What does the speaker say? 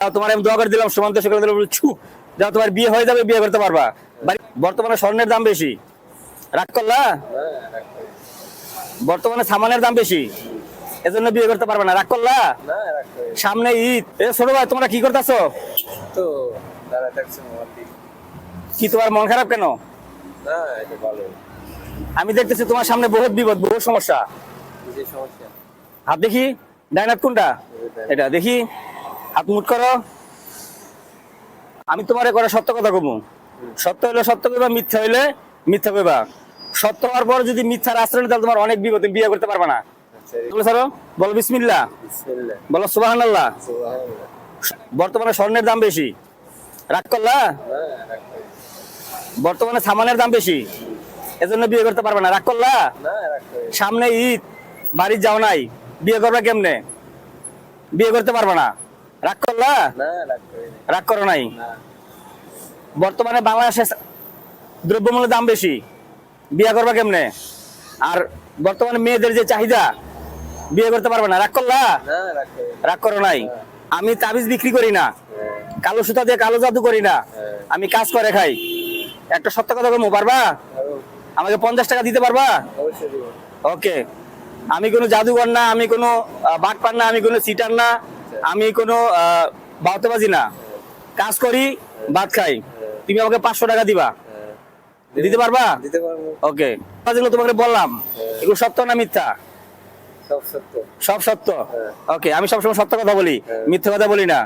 তোমার আমি দোয়া করে দিলাম সীমান্ত করে দিলাম যাও তোমার বিয়ে হয়ে যাবে, বিয়ে করতে পারবা। বর্তমানে স্বর্ণের দাম বেশি, রাগ করলা? বর্তমানে সামানের দাম বেশি, এজন্য বিয়ে করতে পারবে না, রাগ করলা? সামনে ঈদ। ছোট ভাই তোমরা কি করতেছো? তো দাঁড়া থাকছে কি তোমার মন খারাপ কেন? না, এটা ভালো। আমি দেখতেছি তোমার সামনে বহুত বিপদ, বহুত সমস্যা। যে সমস্যা হাত দেখি, ডাইন হাত কোনটা? এটা দেখি, হাত মুট করো। আমি তোমারে করে সত্য কথা কমু, সত্য হইলে সত্য কইবা, মিথ্যা হইলে মিথ্যা কইবা। সত্য হওয়ার পর যদি মিথ্যার আশ্রয় নিতে, তাহলে তোমার অনেক বিপদ, তুমি বিয়ে করতে পারবে না। বলো স্যার, বলো বিসমিল্লাহ, বিসমিল্লাহ, বলো সুবহানাল্লাহ। সুবহানাল্লাহ। বর্তমানে স্বর্ণের দাম বেশি, রাগ করলা? বর্তমানে সামানের দাম বেশি, এজন্য বিয়ে করতে পারবে না, রাগ করলা? সামনে ঈদ, বাড়ি যাও নাই, বিয়ে করবে কেমনে? বিয়ে করতে পারবে না, রাগ করলা? রাগ করো নাই। বর্তমানে বাংলাদেশে দ্রব্যমূল্যের দাম বেশি, বিয়ে করবে কেমনে? আর বর্তমানে মেয়েদের যে চাহিদা, বিয়ে করতে পারবে না, রাগ করলা? রাগ করো নাই। আমি তাবিজ বিক্রি করি না, কালো সুতা দিয়ে কালো জাদু করি না, আমি কাজ করে খাই। একটা সত্য কথা বলবো, পারবা? আমাকে 50 টাকা দিতে পারবা? ওকে। আমি কোনো জাদুঘর না, আমি কোনো বাটপার না, আমি কোনো সিটার না, আমি কোনো বাউতেবাজি না, কাজ করি, ভাত খাই। তুমি আমাকে 500 টাকা দিবা, দিতে পারবা? দিতে পারবো। ওকে। যেগুলো তোমাকে বললাম, এগুলো সত্য না মিথ্যা? সব সত্য। সব সত্য। ওকে, আমি সবসময় সত্য কথা বলি, মিথ্যা কথা বলি না।